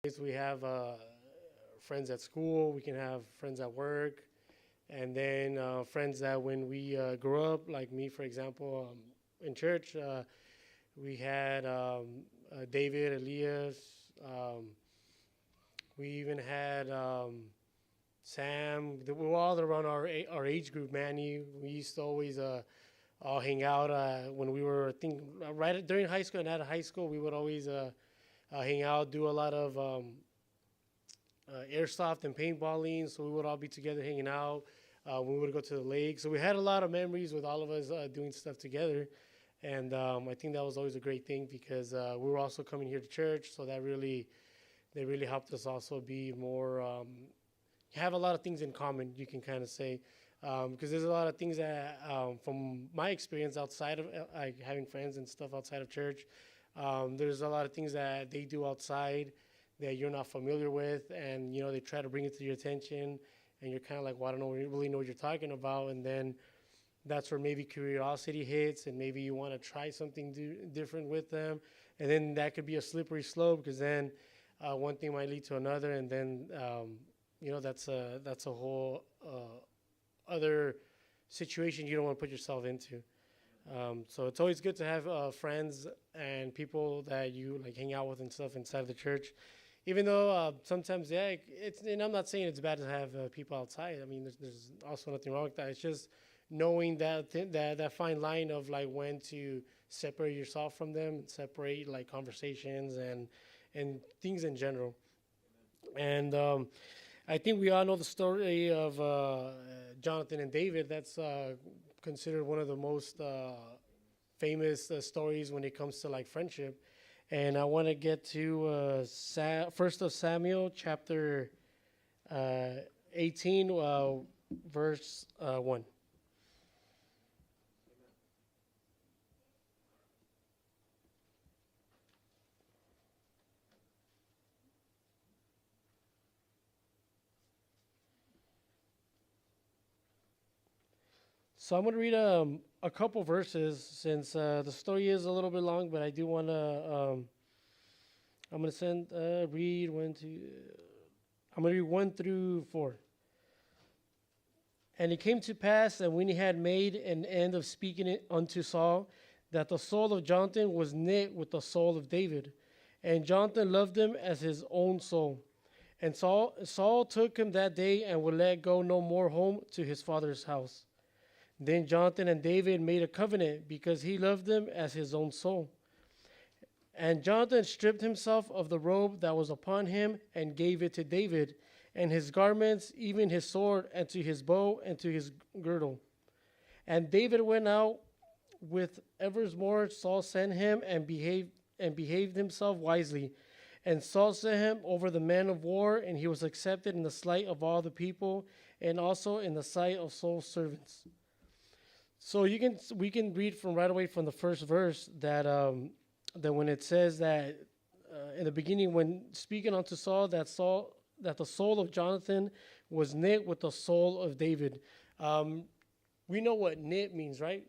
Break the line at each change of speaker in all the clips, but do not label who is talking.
We have friends at school. We can have friends at work, and then friends that when we grew up, like me, for example, in church, we had David, Elias. Um, we even had Sam. We were all around our age group. Manny. We used to always all hang out when we were, I think, right during high school and out of high school. We would always hang out, do a lot of airsoft and paintballing. So we would all be together hanging out. We would go to the lake. So we had a lot of memories with all of us doing stuff together. And I think that was always a great thing because we were also coming here to church. So that really, they really helped us also be more, have a lot of things in common, you can kind of say. Because there's a lot of things that, from my experience outside of like having friends and stuff outside of church, there's a lot of things that they do outside that you're not familiar with, and they try to bring it to your attention, and you're kind of like, well, I don't know, really know what you're talking about, and then that's where maybe curiosity hits, and maybe you want to try something different with them, and then that could be a slippery slope because then one thing might lead to another, and then that's a whole other situation you don't want to put yourself into. So it's always good to have friends and people that you like hang out with and stuff inside of the church. Even though sometimes, yeah, and I'm not saying it's bad to have people outside. I mean, there's also nothing wrong with that. It's just knowing that fine line of like when to separate yourself from them, separate like conversations and things in general. And I think we all know the story of Jonathan and David. That's considered one of the most famous stories when it comes to like friendship. And I want to get to First of Samuel, chapter uh, 18, verse 1. So I'm going to read a couple verses since the story is a little bit long, but I do want to. I'm going to read one, two. I'm going to read 1 through 4. And it came to pass that when he had made an end of speaking it unto Saul, that the soul of Jonathan was knit with the soul of David, and Jonathan loved him as his own soul. And Saul took him that day and would let go no more home to his father's house. Then Jonathan and David made a covenant because he loved them as his own soul. And Jonathan stripped himself of the robe that was upon him and gave it to David, and his garments, even his sword, and to his bow, and to his girdle. And David went out with evermore. Saul sent him and behaved himself wisely. And Saul set him over the men of war, and he was accepted in the sight of all the people, and also in the sight of Saul's servants. So we can read from right away from the first verse that when it says that in the beginning when speaking unto Saul that the soul of Jonathan was knit with the soul of David. We know what knit means, right?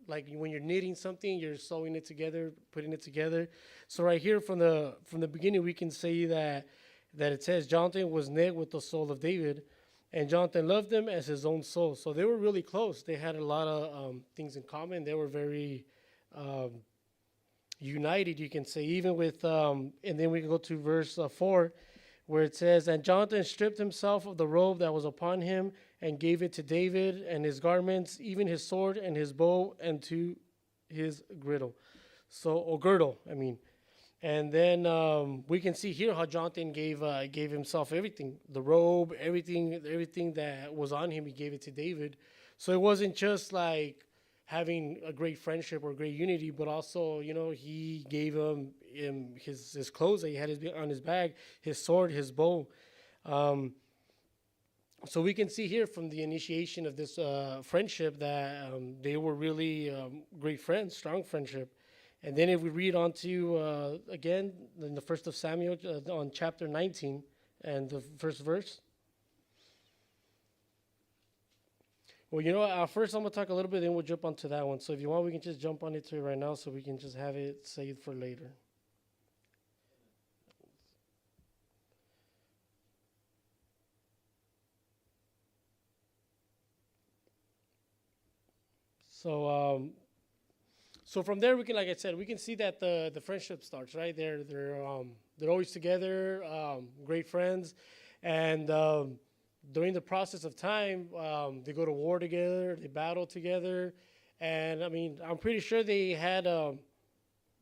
Like when you're knitting something, you're sewing it together, putting it together. So right here from the beginning, we can say that it says Jonathan was knit with the soul of David, and Jonathan loved him as his own soul. So they were really close. They had a lot of things in common. They were very united, you can say, even with, and then we can go to verse 4, where it says, And Jonathan stripped himself of the robe that was upon him and gave it to David, and his garments, even his sword and his bow, and to his girdle. Or girdle, I mean. And then we can see here how Jonathan gave himself everything, the robe, everything that was on him. He gave it to David. So it wasn't just like having a great friendship or great unity, but also he gave him his clothes that he had on his bag, his sword, his bow. So we can see here from the initiation of this friendship that they were really great friends, strong friendship. And then if we read on to, again, in the first of Samuel on chapter 19 and the first verse. Well, first I'm going to talk a little bit, then we'll jump onto that one. So if you want, we can just jump on it to it right now so we can just have it saved for later. So so from there we can, like I said, we can see that the friendship starts right. They're always together, great friends, and during the process of time, they go to war together, they battle together, and I mean I'm pretty sure they had a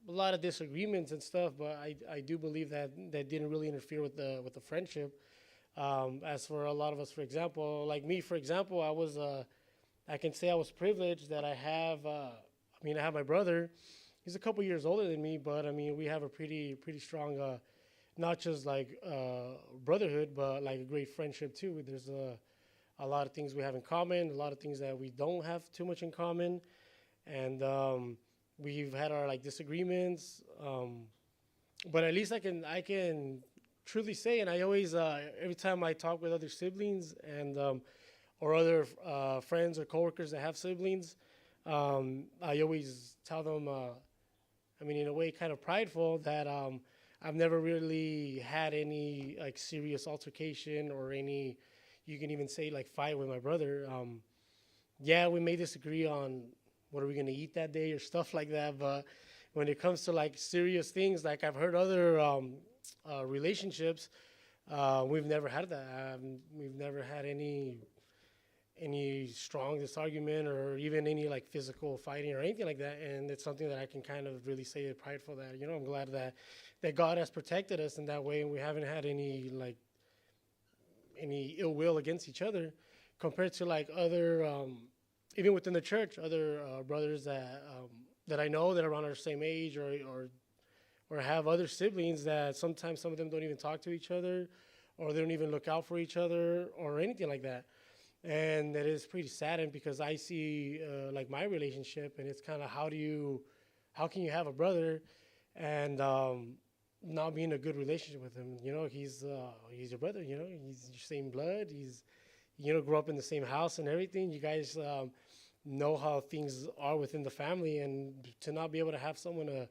lot of disagreements and stuff, but I do believe that that didn't really interfere with the friendship. As for a lot of us, for example, like me, for example, I can say I was privileged that I have. I mean, I have my brother. He's a couple years older than me, but I mean, we have a pretty strong, not just like brotherhood, but like a great friendship too. There's a lot of things we have in common, a lot of things that we don't have too much in common, and we've had our like disagreements. But at least I can truly say, and I always every time I talk with other siblings and or other friends or coworkers that have siblings, I always tell them, I mean, in a way, kind of prideful that I've never really had any like serious altercation or any, you can even say like fight with my brother. Yeah, we may disagree on what are we gonna eat that day or stuff like that, but when it comes to like serious things, like I've heard other relationships, we've never had that. We've never had any strong disargument or even any like physical fighting or anything like that. And it's something that I can kind of really say prideful that, you know, I'm glad that God has protected us in that way, and we haven't had any like any ill will against each other compared to like other even within the church, other brothers that I know that are around our same age or have other siblings that sometimes some of them don't even talk to each other or they don't even look out for each other or anything like that. And that is pretty saddened because I see like my relationship, and it's kind of how can you have a brother and not be in a good relationship with him? You know, he's your brother. You know, he's your same blood. He's, you know, grew up in the same house and everything. You guys know how things are within the family, and to not be able to have someone to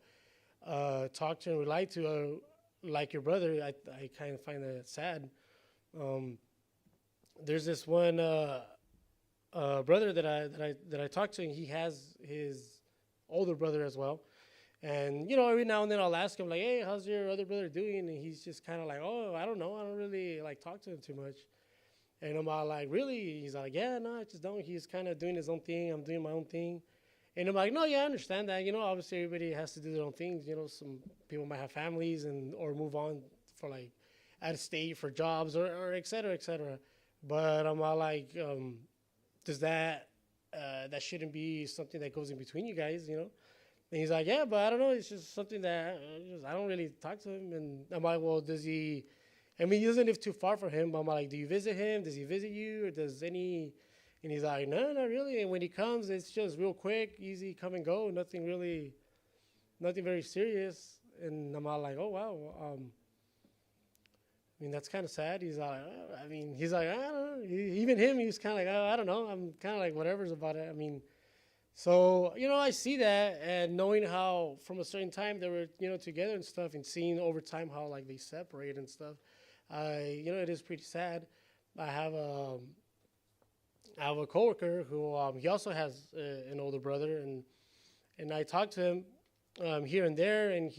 talk to and rely to, like your brother, I kind of find that sad. Um, there's this one brother that I talked to, and he has his older brother as well. And you know, every now and then I'll ask him like, "Hey, how's your other brother doing?" And he's just kind of like, "Oh, I don't know. I don't really like talk to him too much." And I'm all like, "Really?" He's like, "Yeah, no, I just don't." He's kind of doing his own thing. I'm doing my own thing. And I'm like, "No, yeah, I understand that. You know, obviously everybody has to do their own things. You know, some people might have families and or move on for like out of state for jobs or et cetera, et cetera." But I'm all like, does that shouldn't be something that goes in between you guys, you know? And he's like, yeah, but I don't know. It's just something that I don't really talk to him. And I'm like, well, does he? I mean, he doesn't live too far from him. But I'm like, do you visit him? Does he visit you? Or does any? And he's like, no, not really. And when he comes, it's just real quick, easy, come and go. Nothing really, nothing very serious. And I'm all like, oh wow. I mean, that's kind of sad. He's like, I mean, he's like, I don't know. Even him, he was kind of like, oh, I don't know. I'm kind of like, whatever's about it. I mean, so, you know, I see that, and knowing how from a certain time they were, you know, together and stuff, and seeing over time how like they separate and stuff, you know, it is pretty sad. I have a I have a coworker who he also has an older brother, and I talk to him here and there, and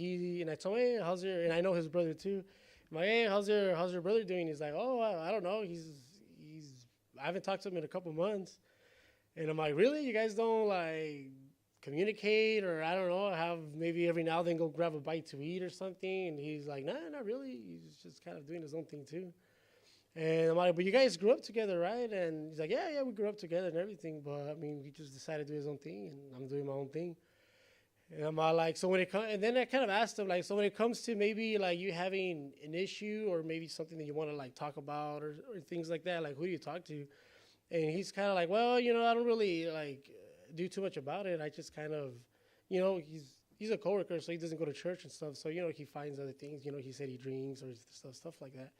I tell him, hey, how's your? And I know his brother too. I'm like, hey, how's your brother doing? He's like, oh, I don't know. He's I haven't talked to him in a couple months. And I'm like, really? You guys don't like communicate, or I don't know, have maybe every now and then go grab a bite to eat or something? And he's like, nah, not really. He's just kind of doing his own thing too. And I'm like, but you guys grew up together, right? And he's like, yeah, we grew up together and everything. But I mean, he just decided to do his own thing, and I'm doing my own thing. And I'm all like, so when it comes, and then I kind of asked him, like, so when it comes to maybe like you having an issue or maybe something that you want to like talk about or things like that, like who do you talk to? And he's kind of like, well, you know, I don't really like do too much about it. I just kind of, you know, he's a coworker, so he doesn't go to church and stuff. So you know, he finds other things. You know, he said he drinks or stuff like that.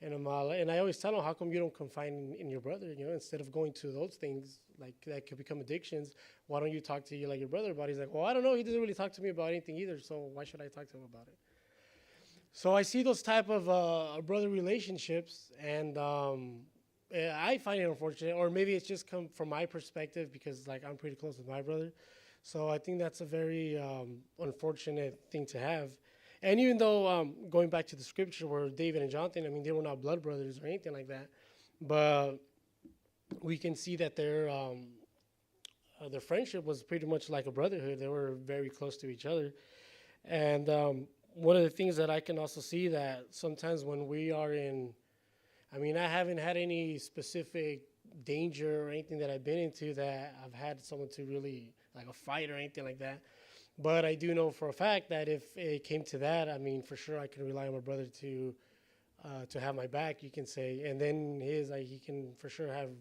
And I always tell him, how come you don't confide in your brother? You know, instead of going to those things like that could become addictions, why don't you talk to like your brother about it? He's like, well, I don't know. He doesn't really talk to me about anything either. So why should I talk to him about it? So I see those type of brother relationships, and I find it unfortunate, or maybe it's just come from my perspective because like I'm pretty close with my brother, so I think that's a very unfortunate thing to have. And even though going back to the scripture where David and Jonathan, I mean, they were not blood brothers or anything like that, but we can see that their friendship was pretty much like a brotherhood. They were very close to each other, and one of the things that I can also see that sometimes when we are in, I mean, I haven't had any specific danger or anything that I've been into that I've had someone to really like a fight or anything like that. But I do know for a fact that if it came to that, I mean, for sure I can rely on my brother to have my back, you can say, and then he can for sure have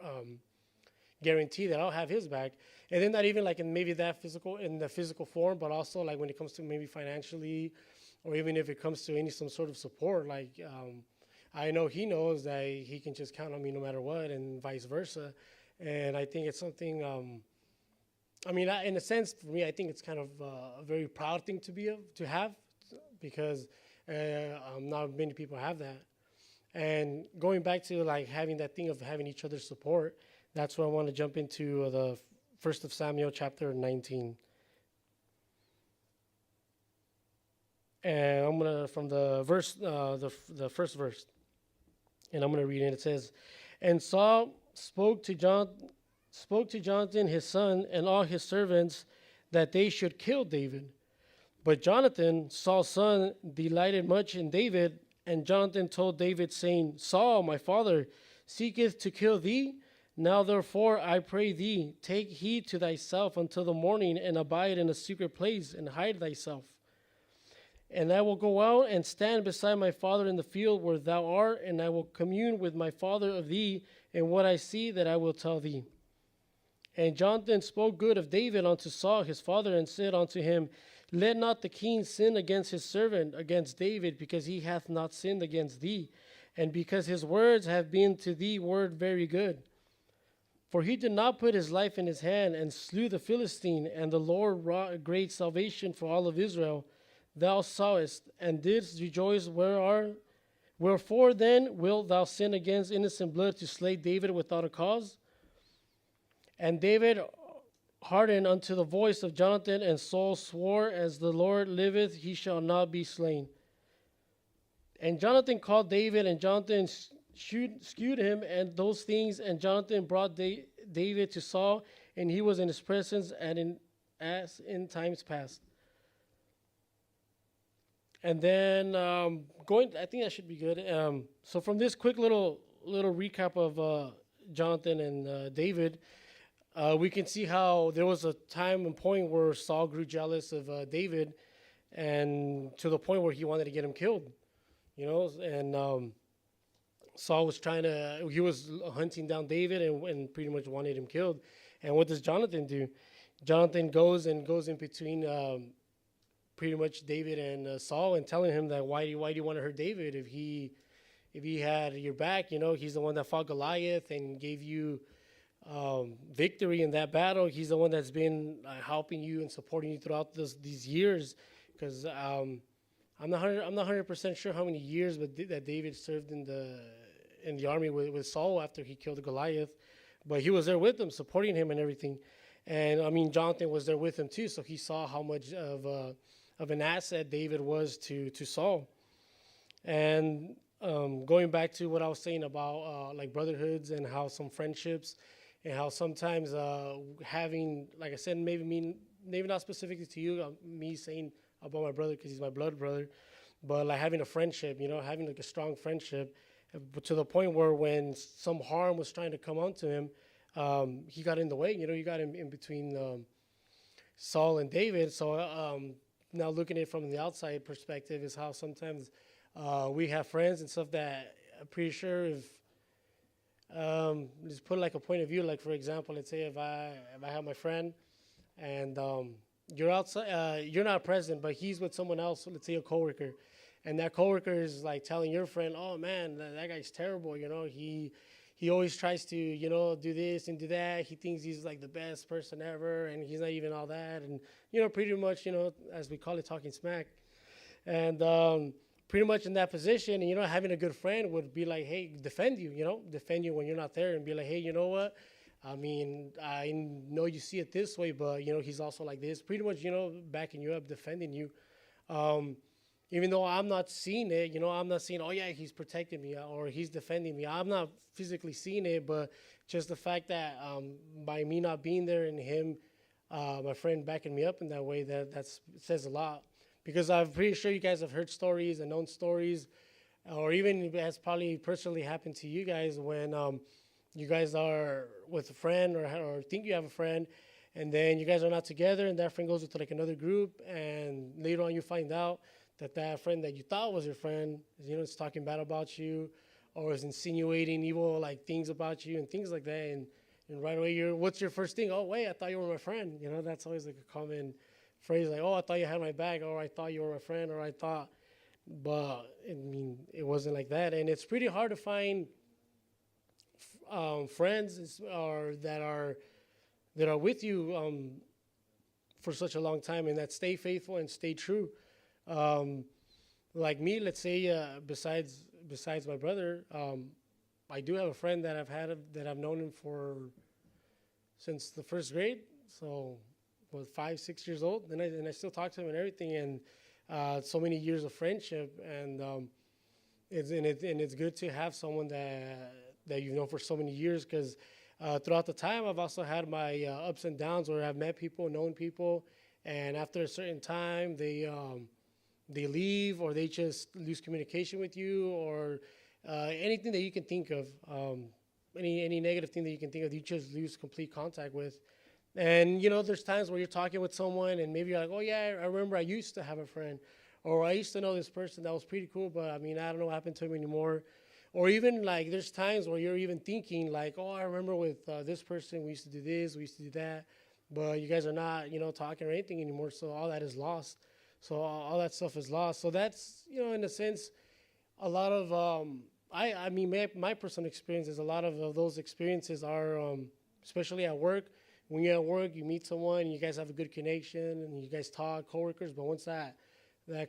um, guarantee that I'll have his back, and then not even like in maybe that physical in the physical form, but also like when it comes to maybe financially, or even if it comes to any some sort of support, like I know he knows that he can just count on me no matter what, and vice versa, and I think it's something. I mean, in a sense, for me, I think it's kind of a very proud thing to have, because not many people have that. And going back to like having that thing of having each other's support, that's where I want to jump into the First of Samuel chapter 19. And I'm gonna from the verse, the first verse, and I'm gonna read it. It says, "And Saul spoke to Jonathan his son and all his servants that they should kill David. But Jonathan, Saul's son, delighted much in David, and Jonathan told David, saying, Saul, my father, seeketh to kill thee. Now therefore, I pray thee, take heed to thyself until the morning, and abide in a secret place, and hide thyself. And I will go out and stand beside my father in the field where thou art, and I will commune with my father of thee, and what I see that I will tell thee. And Jonathan spoke good of David unto Saul his father, and said unto him, Let not the king sin against his servant, against David, because he hath not sinned against thee, and because his words have been to thee word very good. For he did not put his life in his hand, and slew the Philistine, and the Lord wrought a great salvation for all of Israel. Thou sawest, and didst rejoice wherefore then wilt thou sin against innocent blood to slay David without a cause? And David hearkened unto the voice of Jonathan, and Saul swore, As the Lord liveth, he shall not be slain. And Jonathan called David, and Jonathan skewed him, and those things, and Jonathan brought David to Saul, and he was in his presence as in times past. And then I think that should be good. So from this quick little recap of Jonathan and David, we can see how there was a time and point where Saul grew jealous of David, and to the point where he wanted to get him killed, and Saul was he was hunting down David and pretty much wanted him killed. And what does Jonathan do? Jonathan goes in between pretty much David and Saul, and telling him that why do you want to hurt David if he had your back? He's the one that fought Goliath and gave you victory in that battle. He's the one that's been helping you and supporting you throughout these years. Because I'm not 100% sure how many years, but that David served in the army with Saul after he killed Goliath. But he was there with him, supporting him and everything. And I mean, Jonathan was there with him too, so he saw how much of an asset David was to Saul. And going back to what I was saying about like brotherhoods and how some friendships, and how sometimes having, like I said, maybe not specifically to you, me saying about my brother because he's my blood brother, but like having a friendship, having like a strong friendship, but to the point where when some harm was trying to come onto him, he got in the way. He got in between Saul and David. So now looking at it from the outside perspective is how sometimes we have friends and stuff that I'm pretty sure if just put like a point of view, like for example, let's say if I have my friend and you're outside, you're not present, but he's with someone else, let's say a coworker, and that coworker is like telling your friend, oh man, that guy's terrible, he always tries to, do this and do that. He thinks he's like the best person ever, and he's not even all that, and pretty much, as we call it, talking smack. And pretty much in that position, and having a good friend would be like, hey, defend you when you're not there, and be like, hey, you know what? I mean, I know you see it this way, but he's also like this. Pretty much, backing you up, defending you. Um, Even though I'm not seeing it, I'm not seeing, oh yeah, he's protecting me or he's defending me. I'm not physically seeing it, but just the fact that by me not being there and him, my friend backing me up in that way, that says a lot. Because I'm pretty sure you guys have heard stories and known stories, or even it has probably personally happened to you guys when you guys are with a friend or think you have a friend, and then you guys are not together, and that friend goes with like another group, and later on you find out that friend that you thought was your friend, is talking bad about you, or is insinuating evil like things about you and things like that, and right away what's your first thing? Oh wait, I thought you were my friend. That's always like a common phrase, like, oh, I thought you had my back, or I thought you were my friend, or I thought, but I mean it wasn't like that, and it's pretty hard to find friends or that are with you for such a long time and that stay faithful and stay true. Um, like me, let's say, besides my brother, I do have a friend that I've known him for since the first grade. So, was 5, 6 years old, and I still talk to him and everything, and so many years of friendship, and it's good to have someone that you've known for so many years, because throughout the time I've also had my ups and downs where I've met people, known people, and after a certain time they leave or they just lose communication with you, or anything that you can think of, any negative thing that you can think of, you just lose complete contact with. And there's times where you're talking with someone and maybe you're like, oh yeah, I remember I used to have a friend, or I used to know this person that was pretty cool, but I mean, I don't know what happened to him anymore. Or even like there's times where you're even thinking like, oh, I remember with this person we used to do this, we used to do that, but you guys are not talking or anything anymore, so all that is lost. So all that stuff is lost. So that's in a sense a lot of I mean my personal experience is a lot of those experiences are especially at work. When you're at work, you meet someone, you guys have a good connection, and you guys talk, coworkers. But once that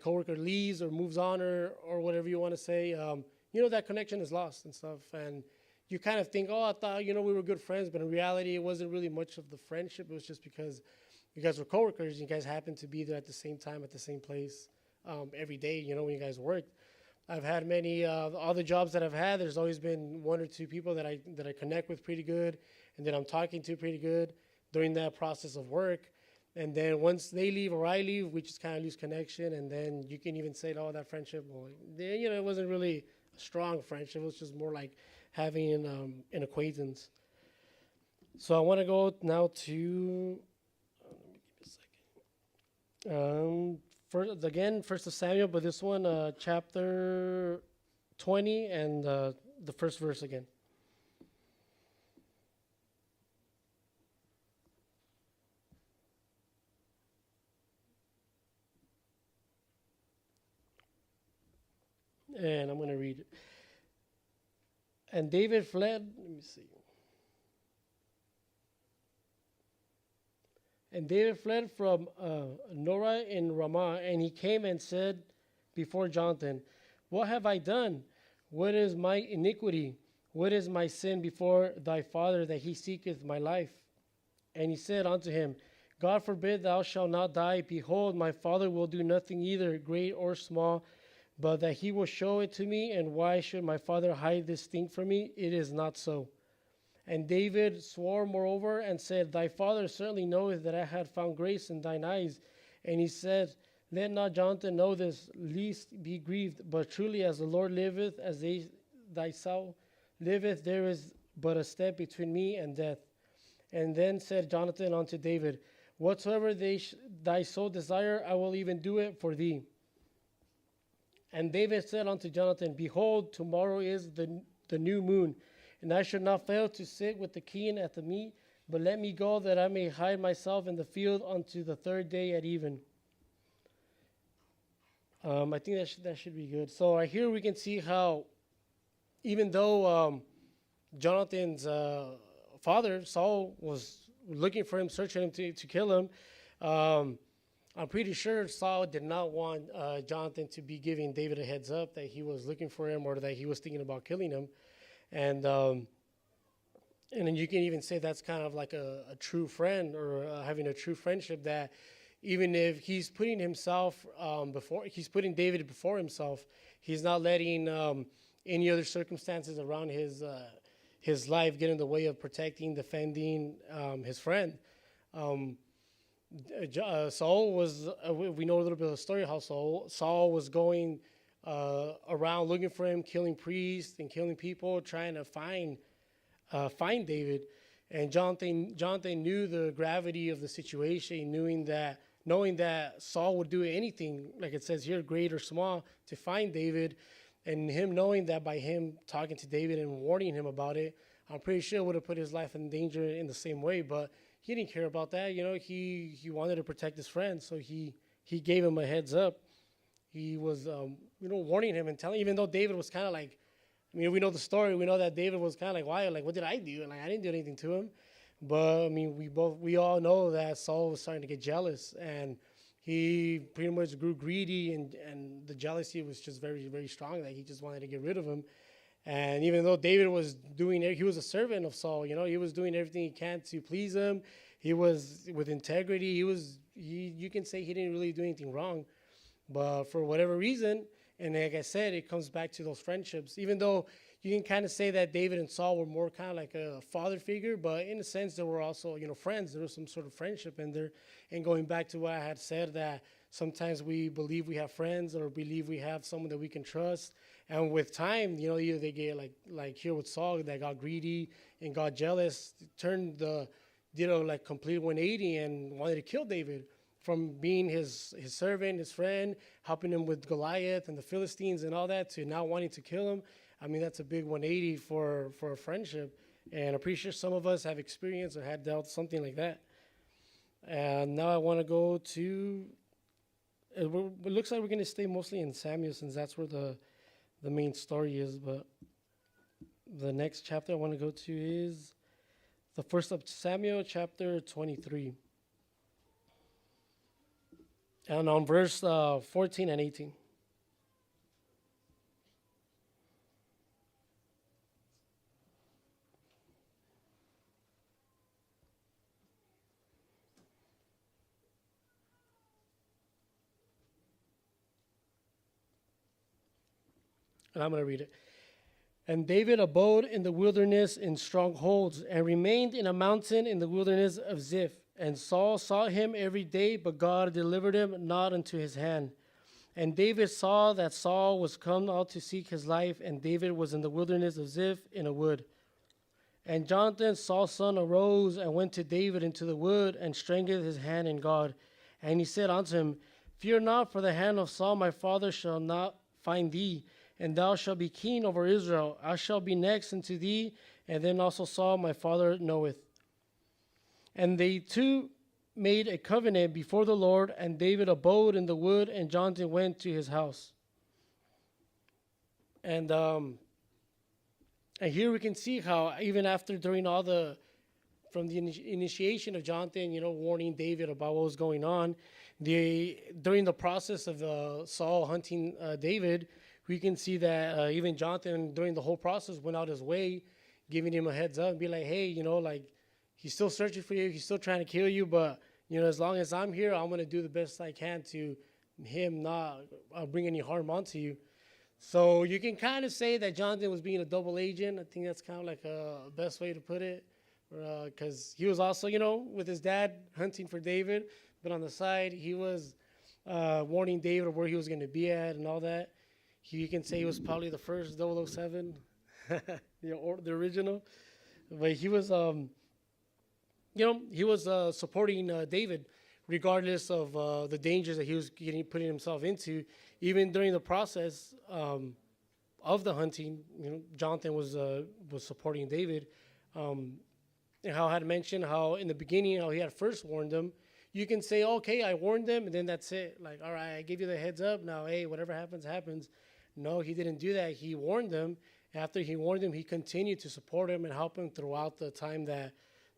coworker leaves or moves on, or whatever you want to say, that connection is lost and stuff. And you kind of think, oh, I thought we were good friends, but in reality, it wasn't really much of the friendship. It was just because you guys were coworkers, and you guys happened to be there at the same time, at the same place, every day. When you guys worked. I've had many all the jobs that I've had. There's always been one or two people that I connect with pretty good, and that I'm talking to pretty good during that process of work. And then once they leave or I leave, we just kind of lose connection. And then you can even say, oh, that friendship, well, it wasn't really a strong friendship. It was just more like having an acquaintance. So I want to go now to, let me give me a second. First of Samuel, but this one, chapter 20 and the first verse again. And I'm going to read it. And David fled. Let me see. And David fled from Norah in Ramah, and he came and said before Jonathan, what have I done? What is my iniquity? What is my sin before thy father, that he seeketh my life? And he said unto him, God forbid thou shalt not die. Behold, my father will do nothing either great or small, but that he will show it to me. And why should my father hide this thing from me? It is not so. And David swore moreover and said, thy father certainly knoweth that I had found grace in thine eyes. And he said, let not Jonathan know this, lest be grieved. But truly as the Lord liveth, as thy soul liveth, there is but a step between me and death. And then said Jonathan unto David, whatsoever thy soul desire, I will even do it for thee. And David said unto Jonathan, behold, tomorrow is the new moon, and I should not fail to sit with the king at the meat, but let me go that I may hide myself in the field unto the third day at even. I think that should be good. So here we can see how, even though Jonathan's father, Saul, was looking for him, searching him to kill him, I'm pretty sure Saul did not want Jonathan to be giving David a heads up that he was looking for him or that he was thinking about killing him. And and then you can even say that's kind of like a true friend or having a true friendship, that even if he's putting himself he's putting David before himself, he's not letting any other circumstances around his life get in the way of protecting, defending his friend. Um, Saul was, we know a little bit of the story how Saul was going around looking for him, killing priests and killing people, trying to find David. And Jonathan knew the gravity of the situation, knowing that Saul would do anything, like it says here, great or small, to find David, and him knowing that by him talking to David and warning him about it, I'm pretty sure would have put his life in danger in the same way. But he didn't care about that. He wanted to protect his friend, so he gave him a heads up. He was warning him and telling, even though David was kind of like, we know the story. We know that David was kind of like, why? Like, what did I do? Like, I didn't do anything to him. But we all know that Saul was starting to get jealous, and he pretty much grew greedy, and the jealousy was just very, very strong, that he just wanted to get rid of him. And even though David was he was a servant of Saul, he was doing everything he can to please him. He was with integrity. You can say he didn't really do anything wrong, but for whatever reason, and like I said, it comes back to those friendships. Even though you can kind of say that David and Saul were more kind of like a father figure, but in a sense, they were also, friends. There was some sort of friendship in there. And going back to what I had said, that sometimes we believe we have friends or believe we have someone that we can trust. And with time, either they get like here with Saul, that got greedy and got jealous, like complete 180 and wanted to kill David, from being his servant, his friend, helping him with Goliath and the Philistines and all that, to now wanting to kill him. That's a big 180 for a friendship. And I'm pretty sure some of us have experienced or had dealt something like that. And now I want to go to, it looks like we're going to stay mostly in Samuel, since that's where the main story is. But the next chapter I want to go to is the first of Samuel, chapter 23. And on verse 14 and 18. And I'm going to read it. And David abode in the wilderness in strongholds, and remained in a mountain in the wilderness of Ziph. And Saul sought him every day, but God delivered him not into his hand. And David saw that Saul was come out to seek his life, and David was in the wilderness of Ziph in a wood. And Jonathan, Saul's son, arose and went to David into the wood, and strengthened his hand in God. And he said unto him, Fear not, for the hand of Saul my father shall not find thee, and thou shalt be king over Israel. I shall be next unto thee, and then also Saul my father knoweth. And they two made a covenant before the Lord, and David abode in the wood, and Jonathan went to his house. And here we can see how even after, from the initiation of Jonathan, warning David about what was going on, during the process of Saul hunting David, we can see that even Jonathan, during the whole process, went out his way, giving him a heads up and be like, hey, he's still searching for you. He's still trying to kill you. But, as long as I'm here, I'm going to do the best I can to him not bring any harm onto you. So you can kind of say that Jonathan was being a double agent. I think that's kind of like a best way to put it. Because he was also, with his dad hunting for David. But on the side, he was warning David of where he was going to be at and all that. You can say he was probably the first 007, or the original. But he was, supporting David, regardless of the dangers that he was putting himself into. Even during the process of the hunting, Jonathan was supporting David. And how I had mentioned how in the beginning, how he had first warned them. You can say, okay, I warned them, and then that's it. Like, all right, I gave you the heads up. Now, hey, whatever happens, happens. No, he didn't do that. He warned them. After he warned them, he continued to support him and help him throughout the time that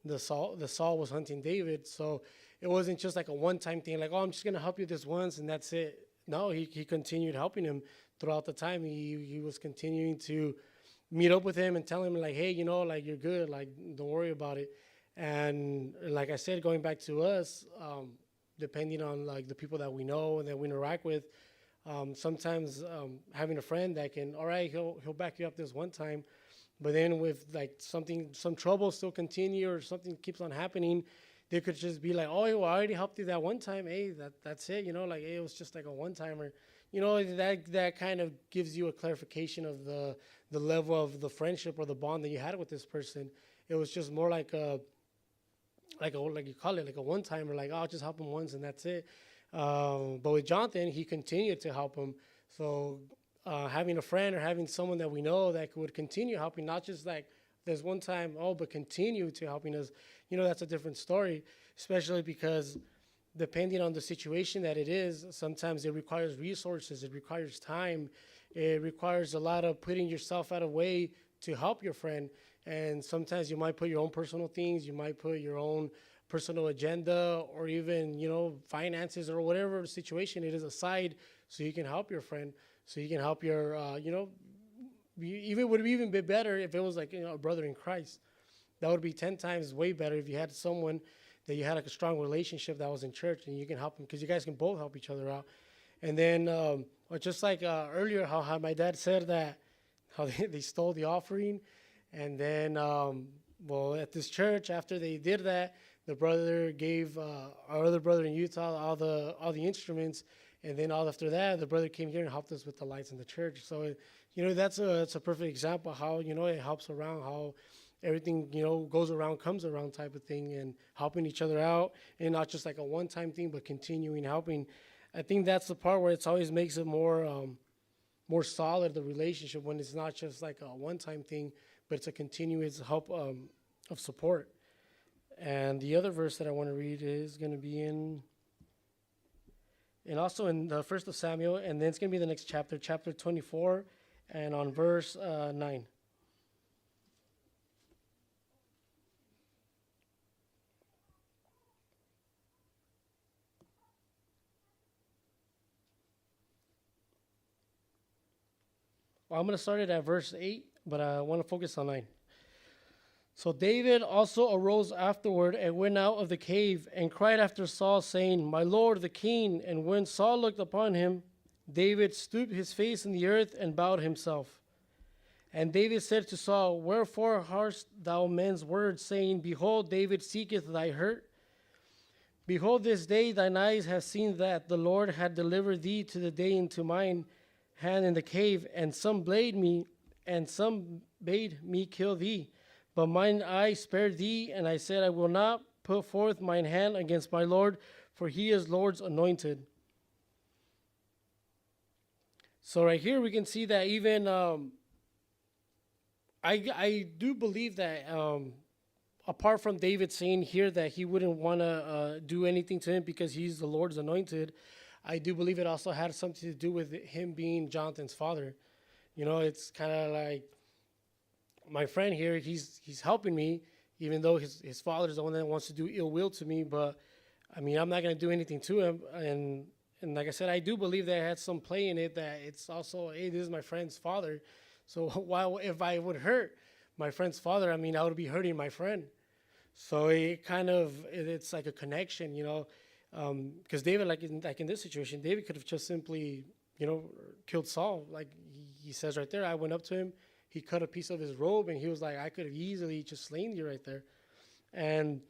the Saul was hunting David. So it wasn't just like a one-time thing, like, oh, I'm just gonna help you this once and that's it. No, he continued helping him throughout the time. He was continuing to meet up with him and tell him like, hey, like you're good, like don't worry about it. And like I said, going back to us, depending on like the people that we know and that we interact with, sometimes having a friend that can, all right, he'll back you up this one time, but then with like some trouble still continue or something keeps on happening, they could just be like, oh, well, I already helped you that one time. Hey, that's it. Like, hey, it was just like a one timer. That kind of gives you a clarification of the level of the friendship or the bond that you had with this person. It was just more like like you call it, like a one timer. Like, oh, I'll just help him once and that's it. But with Jonathan, he continued to help him. So having a friend or having someone that we know that would continue helping, not just like there's one time, but continue to helping us, that's a different story, especially because depending on the situation that it is, sometimes it requires resources, it requires time, it requires a lot of putting yourself out of way to help your friend. And sometimes you might put your own personal things, you might put your own personal agenda or even, finances or whatever situation it is aside so you can help your friend, so you can help your, even would even be better if it was like, a brother in Christ. That would be 10 times way better if you had someone that you had like a strong relationship that was in church and you can help them because you guys can both help each other out. And then, or just like earlier, how my dad said that, how they stole the offering. And then, at this church, after they did that, the brother gave our other brother in Utah all the instruments. And then all after that, the brother came here and helped us with the lights in the church. So, that's a perfect example how, it helps around, how everything, goes around, comes around type of thing, and helping each other out, and not just like a one-time thing, but continuing helping. I think that's the part where it always makes it more solid, the relationship, when it's not just like a one-time thing, but it's a continuous help of support. And the other verse that I want to read is going to be and also in the 1st of Samuel, and then it's going to be the next chapter 24, and on verse 9. Well, I'm going to start it at verse 8, but I want to focus on 9. So David also arose afterward and went out of the cave and cried after Saul, saying, My Lord the king. And when Saul looked upon him, David stooped his face in the earth and bowed himself. And David said to Saul, Wherefore hearest thou men's words, saying, Behold, David seeketh thy hurt? Behold, this day thine eyes have seen that the Lord had delivered thee to the day into mine hand in the cave, and some blade me, and some bade me kill thee. But mine eye spared thee, and I said, I will not put forth mine hand against my Lord, for he is Lord's anointed. So right here we can see that even I do believe that apart from David saying here that he wouldn't want to do anything to him because he's the Lord's anointed, I do believe it also had something to do with him being Jonathan's father. It's kind of like my friend here, he's helping me, even though his father's the one that wants to do ill will to me. But I mean, I'm not going to do anything to him. And like I said, I do believe that it had some play in it, that it's also, hey, this is my friend's father. So why, if I would hurt my friend's father, I mean, I would be hurting my friend. So it kind of, it's like a connection, because David, like in this situation, David could have just simply, killed Saul. Like he says right there, I went up to him, he cut a piece of his robe, and he was like, I could have easily just slain you right there. And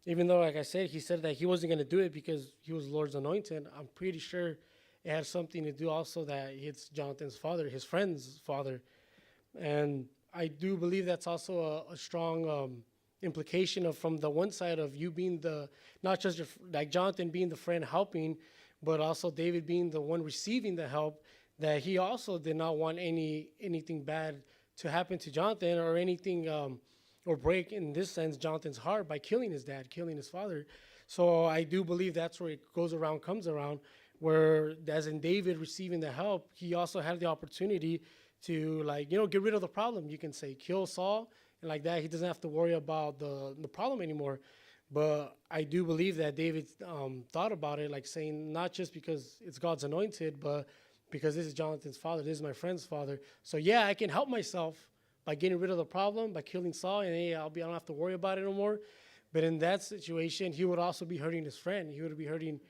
even though, like I said, he said that he wasn't going to do it because he was Lord's anointed, I'm pretty sure it had something to do also that it's Jonathan's father, his friend's father. And I do believe that's also a strong implication of, from the one side of you being not just like Jonathan being the friend helping, but also David being the one receiving the help, that he also did not want anything bad to happen to Jonathan, or anything or break, in this sense, Jonathan's heart by killing his dad, killing his father. So I do believe that's where it goes around, comes around, where as in David receiving the help, he also had the opportunity to, like, get rid of the problem, you can say, kill Saul, and like that he doesn't have to worry about the problem anymore. But I do believe that David thought about it, like saying, not just because it's God's anointed, but because this is Jonathan's father, this is my friend's father. So yeah, I can help myself by getting rid of the problem, by killing Saul, and hey, I don't have to worry about it no more. But in that situation, he would also be hurting his friend. He would be hurting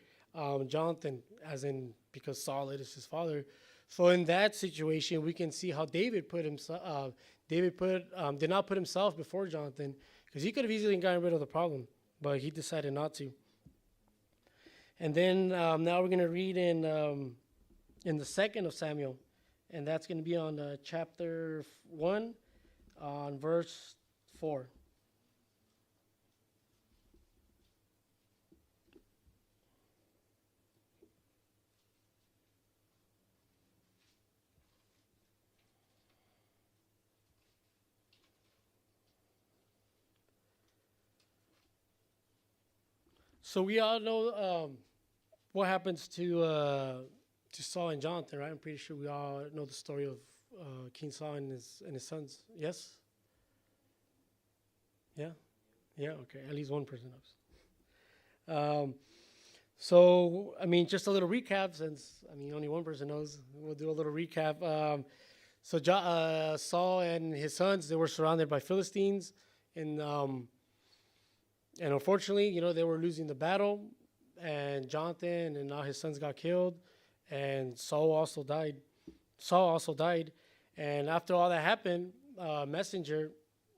Jonathan, as in because Saul is his father. So in that situation, we can see how David put himself. Did not put himself before Jonathan, because he could have easily gotten rid of the problem, but he decided not to. And then now we're going to read in the second of Samuel, and that's going to be on chapter 1, on verse 4. So we all know what happens to Saul and Jonathan, right? I'm pretty sure we all know the story of King Saul and his sons. Yes? Yeah? Yeah, okay. At least one person knows. So, I mean, just a little recap, since, I mean, only one person knows. We'll do a little recap. Saul and his sons, they were surrounded by Philistines, and unfortunately, they were losing the battle, and Jonathan and now his sons got killed, and Saul also died. And after all that happened, messenger,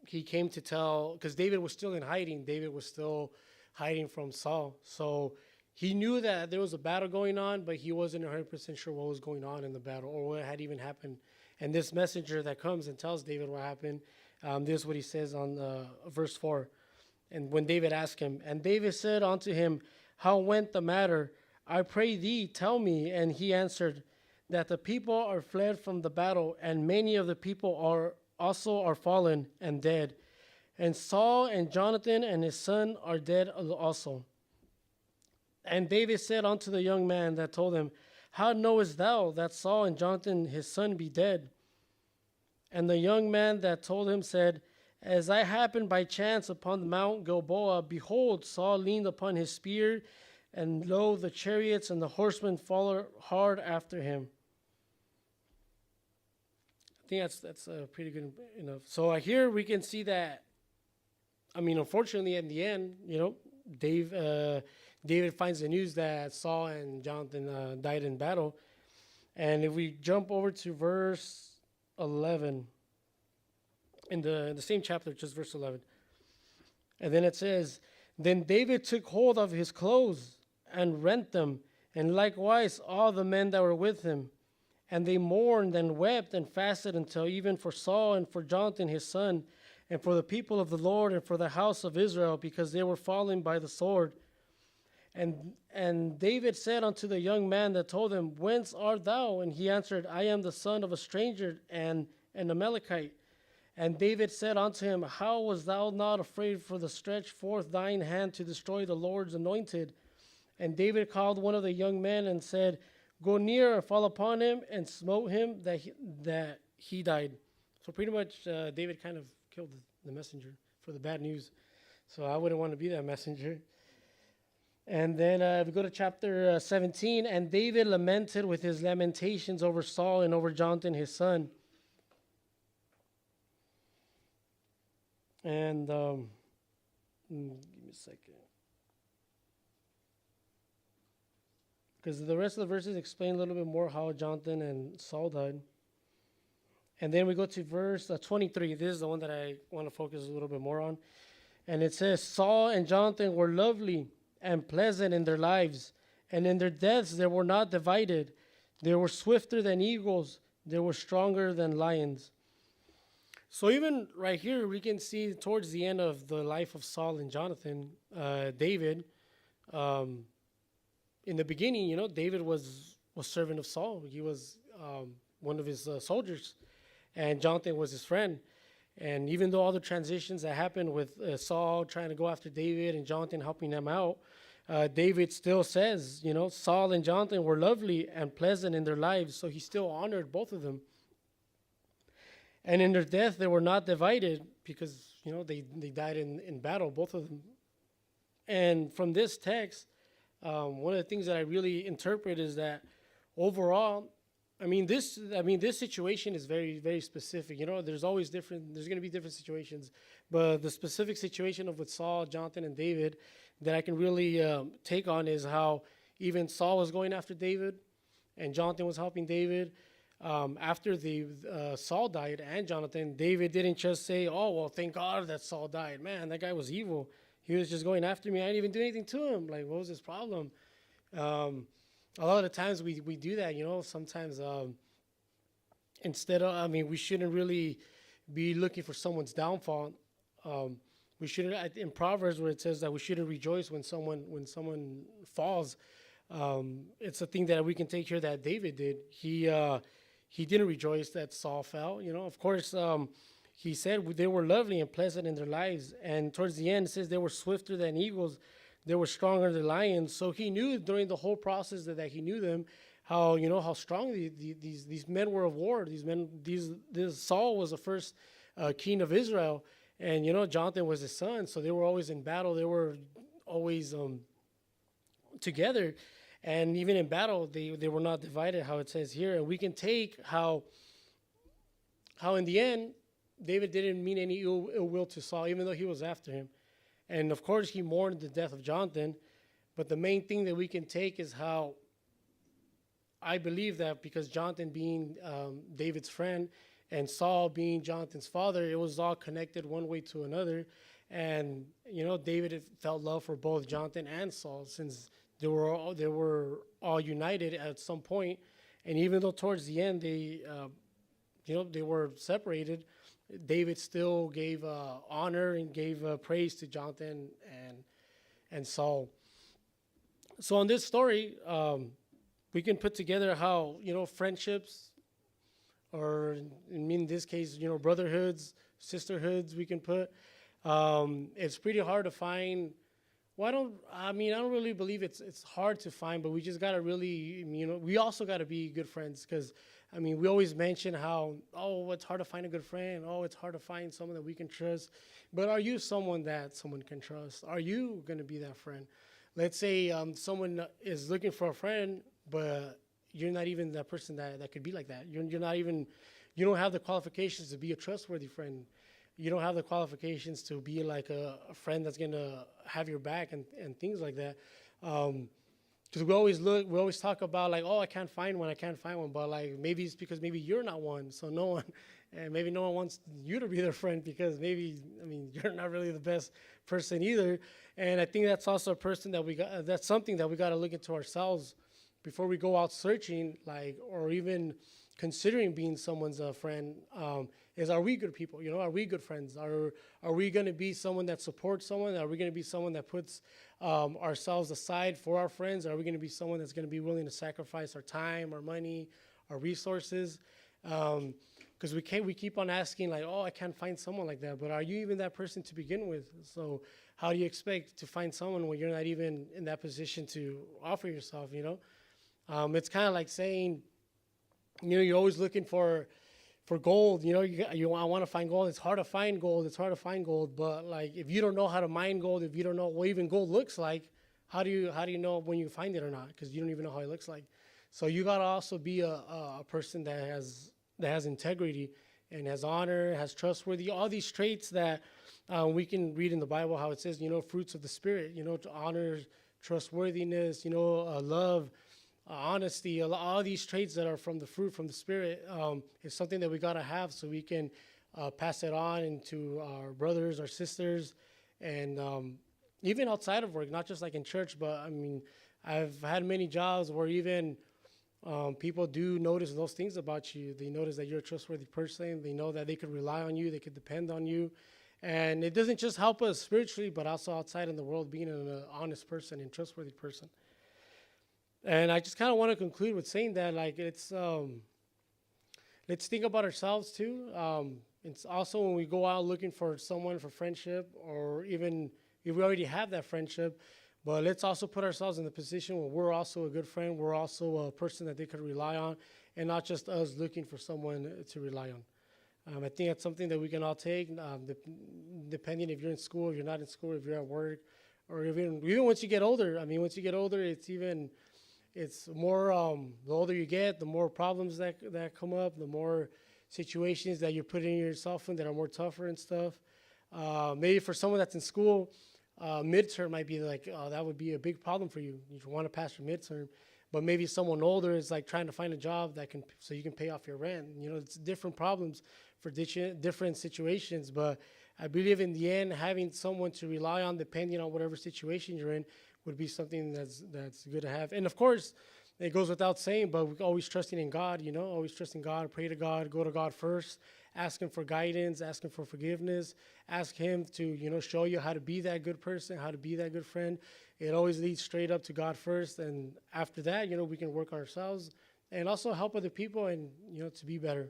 he came to tell, because David was still in hiding. David was still hiding from Saul. So he knew that there was a battle going on, but he wasn't 100% sure what was going on in the battle or what had even happened. And this messenger that comes and tells David what happened, this is what he says on verse 4. And when David asked him, and David said unto him, how went the matter? I pray thee, tell me. And he answered, that the people are fled from the battle, and many of the people are fallen and dead. And Saul and Jonathan and his son are dead also. And David said unto the young man that told him, how knowest thou that Saul and Jonathan his son be dead? And the young man that told him said, as I happened by chance upon Mount Gilboa, behold, Saul leaned upon his spear, and lo, the chariots and the horsemen followed hard after him. I think that's pretty good enough. So here we can see that, I mean, unfortunately, in the end, David finds the news that Saul and Jonathan died in battle. And if we jump over to verse 11, in the same chapter, just verse 11. And then it says, then David took hold of his clothes and rent them, and likewise all the men that were with him. And they mourned and wept and fasted until even for Saul and for Jonathan his son, and for the people of the Lord and for the house of Israel, because they were fallen by the sword. And David said unto the young man that told him, whence art thou? And he answered, I am the son of a stranger and an Amalekite. And David said unto him, how was thou not afraid for to stretch forth thine hand to destroy the Lord's anointed? And David called one of the young men and said, go near and fall upon him and smote him that he died. So pretty much David kind of killed the messenger for the bad news. So I wouldn't want to be that messenger. And then we go to chapter 17. And David lamented with his lamentations over Saul and over Jonathan his son. And give me a second. Because the rest of the verses explain a little bit more how Jonathan and Saul died. And then we go to verse 23. This is the one that I want to focus a little bit more on. And it says, Saul and Jonathan were lovely and pleasant in their lives, and in their deaths they were not divided. They were swifter than eagles. They were stronger than lions. So even right here, we can see towards the end of the life of Saul and Jonathan, David, in the beginning, David was servant of Saul. He was one of his soldiers, and Jonathan was his friend. And even though all the transitions that happened with Saul trying to go after David and Jonathan helping them out, David still says, Saul and Jonathan were lovely and pleasant in their lives, so he still honored both of them. And in their death, they were not divided because, they died in battle, both of them. And from this text, one of the things that I really interpret is that overall, this situation is very, very specific. You know, there's always different. There's going to be different situations, but the specific situation of with Saul, Jonathan, and David that I can really take on is how even Saul was going after David, and Jonathan was helping David. After the Saul died and Jonathan, David didn't just say, "Oh well, thank God that Saul died." Man, that guy was evil. He was just going after me. I didn't even do anything to him. Like, what was his problem? A lot of the times we do that, you know. Sometimes we shouldn't really be looking for someone's downfall. We shouldn't, in Proverbs where it says that we shouldn't rejoice when someone falls. It's a thing that we can take here that David did. He didn't rejoice that Saul fell. You know, of course, he said they were lovely and pleasant in their lives. And towards the end, it says they were swifter than eagles. They were stronger than lions. So he knew during the whole process that he knew them, how strong these men were of war. This Saul was the first king of Israel, and Jonathan was his son. So they were always in battle. They were always together, and even in battle, they were not divided. How it says here, and we can take how in the end, David didn't mean any ill will to Saul, even though he was after him. And of course, he mourned the death of Jonathan. But the main thing that we can take is how I believe that because Jonathan being David's friend and Saul being Jonathan's father, it was all connected one way to another. And, David felt love for both Jonathan and Saul since they were all united at some point. And even though towards the end they were separated, David still gave honor and gave praise to Jonathan and Saul. So on this story, we can put together how friendships, or in this case, brotherhoods, sisterhoods. We can put. It's pretty hard to find. Well, I don't really believe it's hard to find, but we just gotta really, we also gotta be good friends because. We always mention how, it's hard to find a good friend. It's hard to find someone that we can trust. But are you someone that someone can trust? Are you going to be that friend? Let's say someone is looking for a friend, but you're not even that person that could be like that. You're not even, you don't have the qualifications to be a trustworthy friend. You don't have the qualifications to be like a friend that's going to have your back and things like that. Because we always talk about like, I can't find one, but like maybe it's because maybe you're not one, so no one, and maybe no one wants you to be their friend because maybe, you're not really the best person either. And I think that's also a person that's something that we got to look into ourselves before we go out searching, like, or even considering being someone's friend. Are we good people? Are we good friends? Are we going to be someone that supports someone? Are we going to be someone that puts ourselves aside for our friends? Are we going to be someone that's going to be willing to sacrifice our time, our money, our resources? Because we keep on asking like, I can't find someone like that. But are you even that person to begin with? So how do you expect to find someone when you're not even in that position to offer yourself? It's kind of like saying, you're always looking for gold. I want to find gold. It's hard to find gold. But like, if you don't know how to mine gold, if you don't know what even gold looks like, how do you know when you find it or not? Because you don't even know how it looks like. So you gotta also be a person that has integrity and has honor, has trustworthy. All these traits that we can read in the Bible, how it says, fruits of the Spirit. To honor, trustworthiness. Love. Honesty, all these traits that are from the fruit from the Spirit is something that we got to have so we can pass it on into our brothers, our sisters, and even outside of work, not just like in church, but I've had many jobs where even people do notice those things about you. They notice that you're a trustworthy person. They know that they could rely on you. They could depend on you. And it doesn't just help us spiritually, but also outside in the world, being an honest person and trustworthy person. And I just kind of want to conclude with saying that, like, let's think about ourselves too. It's also when we go out looking for someone for friendship, or even if we already have that friendship, but let's also put ourselves in the position where we're also a good friend. We're also a person that they could rely on, and not just us looking for someone to rely on. I think that's something that we can all take, depending if you're in school, if you're not in school, if you're at work, or even once you get older. I mean, once you get older, it's more. The older you get, the more problems that come up, the more situations that you're putting yourself in that are more tougher and stuff. Maybe for someone that's in school, midterm might be like, that would be a big problem for you. You want to pass your midterm, but maybe someone older is like trying to find a job so you can pay off your rent. You know, it's different problems for different situations. But I believe in the end, having someone to rely on, depending on whatever situation you're in, would be something that's good to have. And of course, it goes without saying, but we're always trusting in God, you know, always trusting God, pray to God, go to God first, ask Him for guidance, ask Him for forgiveness, ask Him to, you know, show you how to be that good person, how to be that good friend. It always leads straight up to God first. And after that, you know, we can work on ourselves and also help other people and, you know, to be better.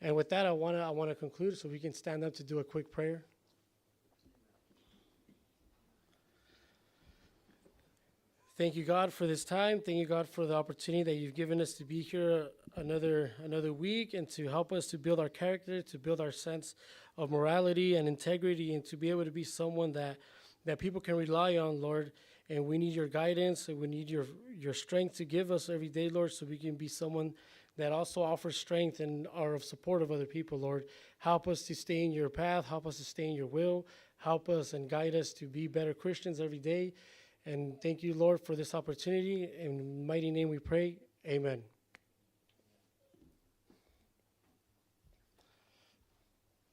And with that, I want to conclude so we can stand up to do a quick prayer. Thank you, God, for this time. Thank you, God, for the opportunity that you've given us to be here another week and to help us to build our character, to build our sense of morality and integrity, and to be able to be someone that people can rely on, Lord. And we need your guidance, and we need your strength to give us every day, Lord, so we can be someone that also offers strength and are of support of other people, Lord. Help us to stay in your path. Help us to stay in your will. Help us and guide us to be better Christians every day. And thank you, Lord, for this opportunity. In the mighty name we pray. Amen.